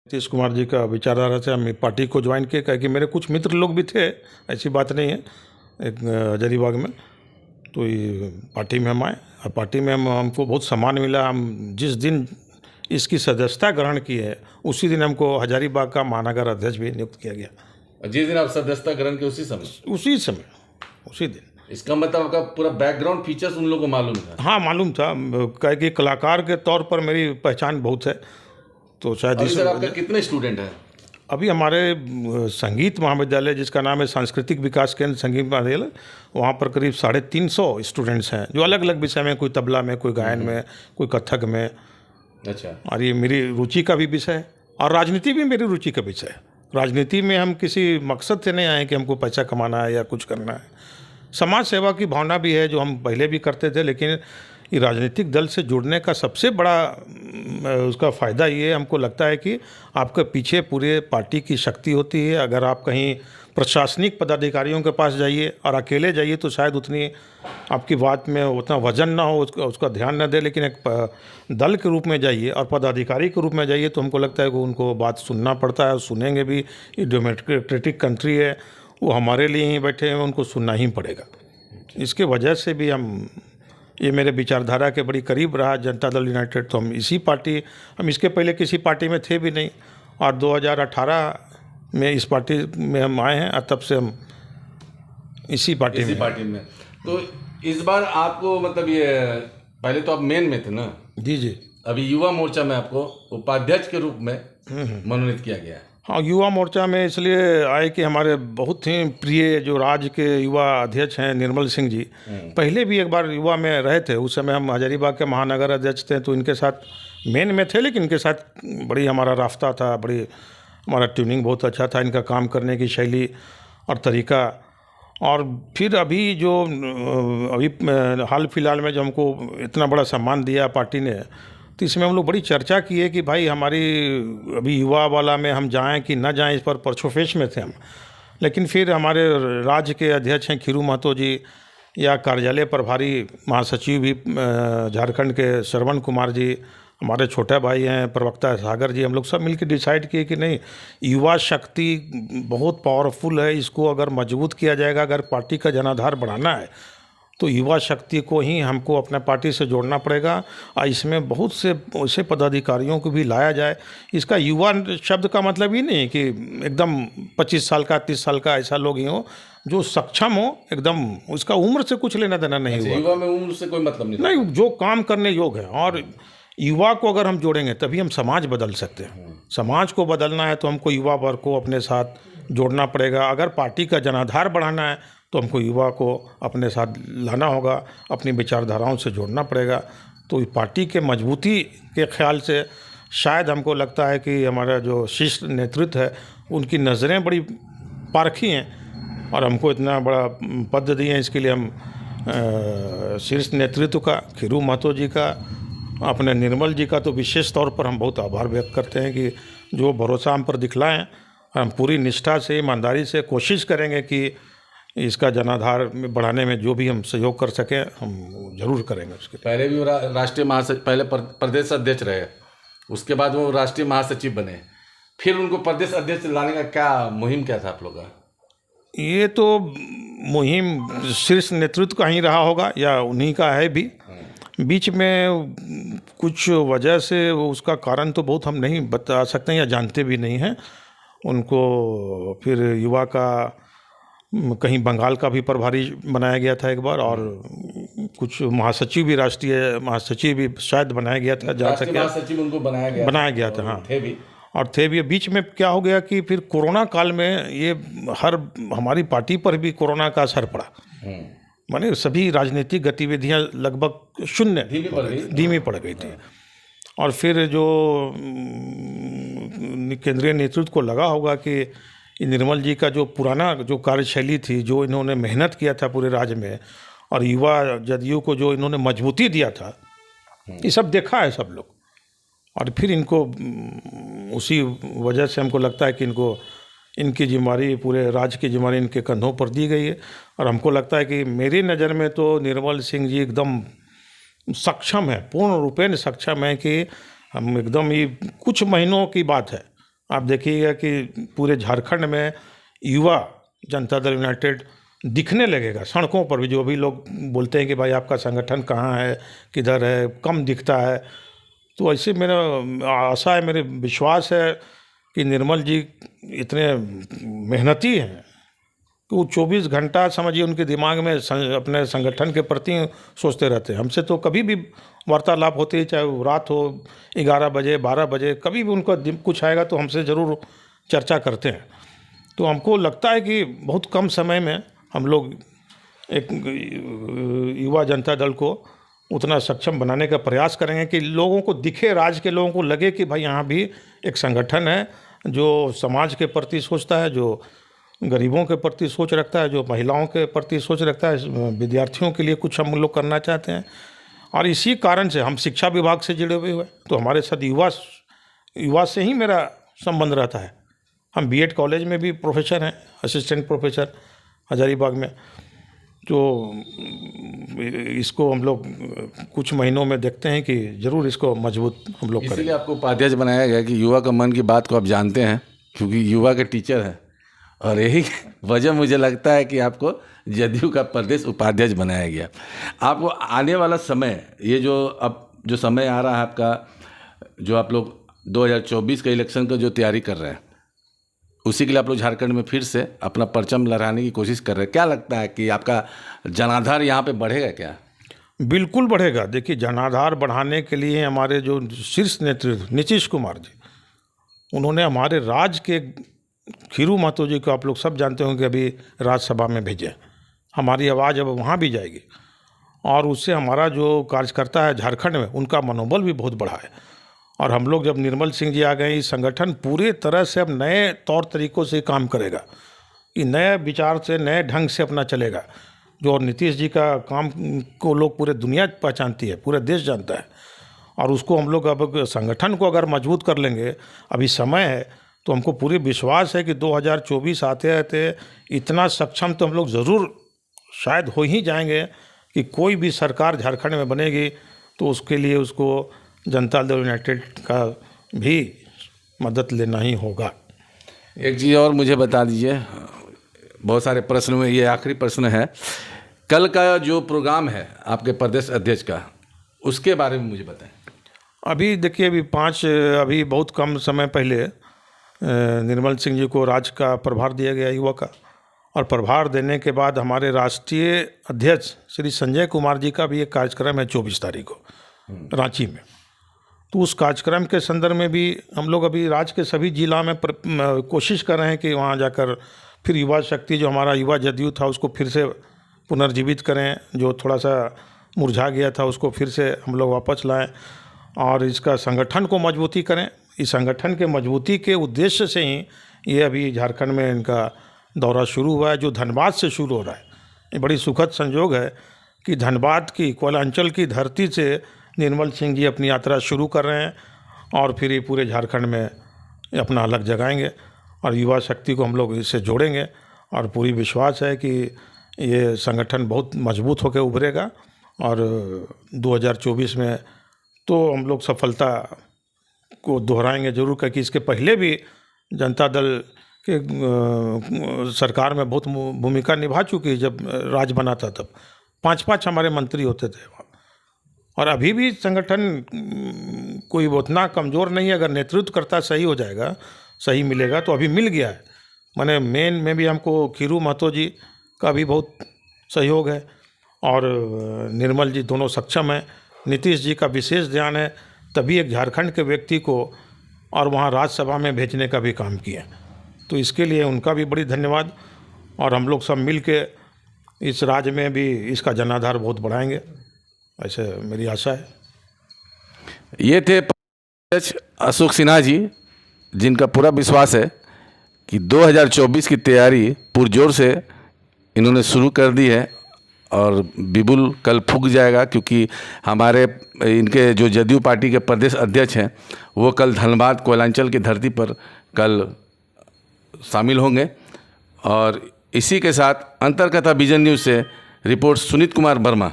नीतीश कुमार जी का विचारधारा से हम पार्टी को ज्वाइन किए, क्या कि मेरे कुछ मित्र लोग भी थे, ऐसी बात नहीं है। एक हजारीबाग में तो ये पार्टी में हम आए और पार्टी में हमको बहुत सम्मान मिला। हम जिस दिन इसकी सदस्यता ग्रहण की है उसी दिन हमको हजारीबाग का महानगर अध्यक्ष भी नियुक्त किया गया। जिस दिन आप सदस्यता ग्रहण के उसी दिन। इसका मतलब आपका पूरा बैकग्राउंड फीचर्स उन लोगों को मालूम था? हाँ, मालूम था, क्या कि कलाकार के तौर पर मेरी पहचान बहुत है, तो शायद अभी सर आपका कितने स्टूडेंट हैं? अभी हमारे संगीत महाविद्यालय, जिसका नाम है सांस्कृतिक विकास केंद्र संगीत महाविद्यालय, वहाँ पर करीब 350 स्टूडेंट्स हैं, जो अलग अलग विषय में, कोई तबला में, कोई गायन में, कोई कथक में। अच्छा। और ये मेरी रुचि का भी विषय है और राजनीति भी मेरी रुचि का विषय है। राजनीति में हम किसी मकसद से नहीं आए कि हमको पैसा कमाना है या कुछ करना है। समाज सेवा की भावना भी है, जो हम पहले भी करते थे, लेकिन ये राजनीतिक दल से जुड़ने का सबसे बड़ा उसका फ़ायदा ये हमको लगता है कि आपके पीछे पूरे पार्टी की शक्ति होती है। अगर आप कहीं प्रशासनिक पदाधिकारियों के पास जाइए और अकेले जाइए तो शायद उतनी आपकी बात में उतना वजन ना हो, उसका ध्यान न दे, लेकिन एक दल के रूप में जाइए और पदाधिकारी के रूप में जाइए तो हमको लगता है कि उनको बात सुनना पड़ता है, सुनेंगे भी। ये डेमोक्रेटिक कंट्री है, वो हमारे लिए ही बैठे हैं, उनको सुनना ही पड़ेगा। इसके वजह से भी ये मेरे विचारधारा के बड़ी करीब रहा जनता दल यूनाइटेड। तो हम इसके पहले किसी पार्टी में थे भी नहीं, और 2018 में इस पार्टी में हम आए हैं और तब से हम इसी पार्टी में। तो इस बार आपको मतलब ये पहले तो आप मेन में थे ना? जी। अभी युवा मोर्चा में आपको उपाध्यक्ष के रूप में मनोनीत किया गया है। हाँ, युवा मोर्चा में इसलिए आए कि हमारे बहुत ही प्रिय जो राज्य के युवा अध्यक्ष हैं निर्मल सिंह जी, पहले भी एक बार युवा में रहे थे। उस समय हम हजारीबाग के महानगर अध्यक्ष थे, तो इनके साथ मेन में थे, लेकिन इनके साथ बड़ी हमारा रास्ता था, बड़ी हमारा ट्यूनिंग बहुत अच्छा था, इनका काम करने की शैली और तरीका। और फिर अभी हाल फिलहाल में जो हमको इतना बड़ा सम्मान दिया पार्टी ने, तो इसमें हम लोग बड़ी चर्चा की है कि भाई हमारी अभी युवा वाला में हम जाएं कि ना जाएं, इस पर परछोफेश में थे हम। लेकिन फिर हमारे राज्य के अध्यक्ष हैं खीरू महतो जी, या कार्यालय प्रभारी महासचिव भी झारखंड के श्रवण कुमार जी, हमारे छोटे भाई हैं प्रवक्ता सागर जी, हम लोग सब मिलकर डिसाइड किए कि नहीं, युवा शक्ति बहुत पावरफुल है, इसको अगर मजबूत किया जाएगा, अगर पार्टी का जनाधार बढ़ाना है तो युवा शक्ति को ही हमको अपने पार्टी से जोड़ना पड़ेगा। और इसमें बहुत से ऐसे पदाधिकारियों को भी लाया जाए। इसका युवा शब्द का मतलब ही नहीं कि एकदम 25 साल का 30 साल का ऐसा लोग ही हो, जो सक्षम हो एकदम, उसका उम्र से कुछ लेना देना नहीं हुआ। युवा में उम्र से कोई मतलब नहीं, जो काम करने योग्य है। और युवा को अगर हम जोड़ेंगे तभी हम समाज बदल सकते हैं। समाज को बदलना है तो हमको युवा वर्ग को अपने साथ जोड़ना पड़ेगा। अगर पार्टी का जनाधार बढ़ाना है तो हमको युवा को अपने साथ लाना होगा, अपनी विचारधाराओं से जोड़ना पड़ेगा। तो पार्टी के मजबूती के ख्याल से शायद हमको लगता है कि हमारा जो शीर्ष नेतृत्व है उनकी नज़रें बड़ी पारखी हैं और हमको इतना बड़ा पद दिए हैं। इसके लिए हम शीर्ष नेतृत्व का, खीरू महतो जी का, अपने निर्मल जी का तो विशेष तौर पर हम बहुत आभार व्यक्त करते हैं कि जो भरोसा हम पर दिखलाएं। हम पूरी निष्ठा से, ईमानदारी से कोशिश करेंगे कि इसका जनाधार में बढ़ाने में जो भी हम सहयोग कर सकें हम जरूर करेंगे। उसके पहले भी राष्ट्रीय महासचिव, पहले प्रदेश अध्यक्ष रहे, उसके बाद वो राष्ट्रीय महासचिव बने, फिर उनको प्रदेश अध्यक्ष लाने का क्या मुहिम क्या था आप लोग का? ये तो मुहिम शीर्ष नेतृत्व का ही रहा होगा या उन्हीं का है भी। बीच में कुछ वजह से उसका कारण तो बहुत हम नहीं बता सकते हैं या जानते भी नहीं हैं उनको। फिर युवा का कहीं बंगाल का भी प्रभारी बनाया गया था एक बार, और कुछ महासचिव भी, राष्ट्रीय महासचिव भी शायद बनाया गया था, जहाँ तक महासचिव उनको बनाया गया था। हाँ, थे भी। बीच में क्या हो गया कि फिर कोरोना काल में ये हमारी पार्टी पर भी कोरोना का असर पड़ा। माने सभी राजनीतिक गतिविधियां लगभग शून्य, धीमी पड़ गई थी। और फिर जो केंद्रीय नेतृत्व को लगा होगा कि निर्मल जी का जो पुराना जो कार्यशैली थी, जो इन्होंने मेहनत किया था पूरे राज्य में, और युवा जदयू को जो इन्होंने मजबूती दिया था, ये सब देखा है सब लोग। और फिर इनको उसी वजह से हमको लगता है कि इनकी जिम्मेदारी, पूरे राज्य की जिम्मेदारी इनके कंधों पर दी गई है। और हमको लगता है कि मेरी नज़र में तो निर्मल सिंह जी एकदम सक्षम है, पूर्ण रूपेण सक्षम है कि हम एकदम, ये कुछ महीनों की बात है आप देखिएगा कि पूरे झारखंड में युवा जनता दल यूनाइटेड दिखने लगेगा सड़कों पर भी। जो भी लोग बोलते हैं कि भाई आपका संगठन कहाँ है, किधर है, कम दिखता है, तो ऐसे मेरा आशा है, मेरे विश्वास है कि निर्मल जी इतने मेहनती हैं कि वो 24 घंटा समझिए उनके दिमाग में अपने संगठन के प्रति सोचते रहते हैं। हमसे तो कभी भी वार्तालाप होती है, चाहे वो रात हो 11 बजे 12 बजे, कभी भी उनका कुछ आएगा तो हमसे ज़रूर चर्चा करते हैं। तो हमको लगता है कि बहुत कम समय में हम लोग एक युवा जनता दल को उतना सक्षम बनाने का प्रयास करेंगे कि लोगों को दिखे, राज्य के लोगों को लगे कि भाई यहाँ भी एक संगठन है जो समाज के प्रति सोचता है, जो गरीबों के प्रति सोच रखता है, जो महिलाओं के प्रति सोच रखता है, विद्यार्थियों के लिए कुछ हम लोग करना चाहते हैं। और इसी कारण से हम शिक्षा विभाग से जुड़े हुए हैं, तो हमारे साथ युवा से ही मेरा संबंध रहता है। हम बीएड कॉलेज में भी प्रोफेसर हैं, असिस्टेंट प्रोफेसर हजारीबाग में। तो इसको हम लोग कुछ महीनों में देखते हैं कि ज़रूर इसको मजबूत हम लोग करेंगे। इसीलिए आपको उपाध्यक्ष बनाया गया कि युवा का मन की बात को आप जानते हैं, क्योंकि युवा के टीचर हैं, और यही वजह मुझे लगता है कि आपको जदयू का प्रदेश उपाध्यक्ष बनाया गया। आपको आने वाला समय, ये जो अब जो समय आ रहा है आपका, जो आप लोग 2024 के इलेक्शन का जो तैयारी कर रहे हैं, उसी के लिए आप लोग झारखंड में फिर से अपना परचम लहराने की कोशिश कर रहे हैं। क्या लगता है कि आपका जनाधार यहाँ पे बढ़ेगा क्या? बिल्कुल बढ़ेगा। देखिए, जनाधार बढ़ाने के लिए हमारे जो शीर्ष नेतृत्व नीतीश कुमार जी, उन्होंने हमारे राज्य के खीरू महतो जी को आप लोग सब जानते होंगे, अभी राज्यसभा में भेजे। हमारी आवाज़ अब वहाँ भी जाएगी, और उससे हमारा जो कार्यकर्ता है झारखंड में, उनका मनोबल भी बहुत बढ़ा है। और हम लोग जब निर्मल सिंह जी आ गए, ये संगठन पूरे तरह से अब नए तौर तरीक़ों से काम करेगा, ये नए विचार से, नए ढंग से अपना चलेगा। जो और नीतीश जी का काम को लोग पूरे दुनिया पहचानती है, पूरा देश जानता है, और उसको हम लोग अब संगठन को अगर मजबूत कर लेंगे, अभी समय है, तो हमको पूरी विश्वास है कि 2024 आते आते इतना सक्षम तो हम लोग ज़रूर शायद हो ही जाएंगे कि कोई भी सरकार झारखंड में बनेगी तो उसके लिए उसको जनता दल यूनाइटेड का भी मदद लेना ही होगा। एक चीज़ और मुझे बता दीजिए, बहुत सारे प्रश्न में ये आखिरी प्रश्न है, कल का जो प्रोग्राम है आपके प्रदेश अध्यक्ष का, उसके बारे में मुझे बताएं। अभी देखिए, अभी बहुत कम समय पहले निर्मल सिंह जी को राज्य का प्रभार दिया गया युवा का, और प्रभार देने के बाद हमारे राष्ट्रीय अध्यक्ष श्री संजय कुमार जी का भी एक कार्यक्रम है 24 तारीख को रांची में। तो उस कार्यक्रम के संदर्भ में भी हम लोग अभी राज्य के सभी जिला में कोशिश कर रहे हैं कि वहाँ जाकर फिर युवा शक्ति, जो हमारा युवा जदयू था, उसको फिर से पुनर्जीवित करें, जो थोड़ा सा मुरझा गया था उसको फिर से हम लोग वापस लाएं, और इसका संगठन को मजबूती करें। इस संगठन के मजबूती के उद्देश्य से ही ये अभी झारखंड में इनका दौरा शुरू हुआ है, जो धनबाद से शुरू हो रहा है। ये बड़ी सुखद संयोग है कि धनबाद की, कोयलांचल की धरती से निर्मल सिंह जी अपनी यात्रा शुरू कर रहे हैं, और फिर ये पूरे झारखंड में अपना अलग जगाएंगे, और युवा शक्ति को हम लोग इससे जोड़ेंगे, और पूरी विश्वास है कि ये संगठन बहुत मजबूत होकर उभरेगा, और 2024 में तो हम लोग सफलता को दोहराएंगे जरूर, क्योंकि इसके पहले भी जनता दल के सरकार में बहुत भूमिका निभा चुकी है। जब राज बना था तब 5-5 हमारे मंत्री होते थे वहाँ, और अभी भी संगठन कोई उतना कमज़ोर नहीं है। अगर नेतृत्व करता सही हो जाएगा, सही मिलेगा, तो अभी मिल गया है। माने मेन में भी हमको खीरू महतो जी का भी बहुत सहयोग है, और निर्मल जी दोनों सक्षम हैं। नीतीश जी का विशेष ध्यान है, तभी एक झारखंड के व्यक्ति को और वहाँ राज्यसभा में भेजने का भी काम किया। तो इसके लिए उनका भी बड़ी धन्यवाद, और हम लोग सब मिल के इस राज्य में भी इसका जनाधार बहुत बढ़ाएंगे, ऐसे मेरी आशा है। ये थे अशोक सिन्हा जी, जिनका पूरा विश्वास है कि 2024 की तैयारी पुरजोर से इन्होंने शुरू कर दी है, और बिल्कुल कल फूंक जाएगा, क्योंकि हमारे इनके जो जदयू पार्टी के प्रदेश अध्यक्ष हैं, वो कल धनबाद कोयलांचल की धरती पर कल शामिल होंगे। और इसी के साथ अंतरकथा विजन न्यूज़ से रिपोर्ट सुनीत कुमार वर्मा।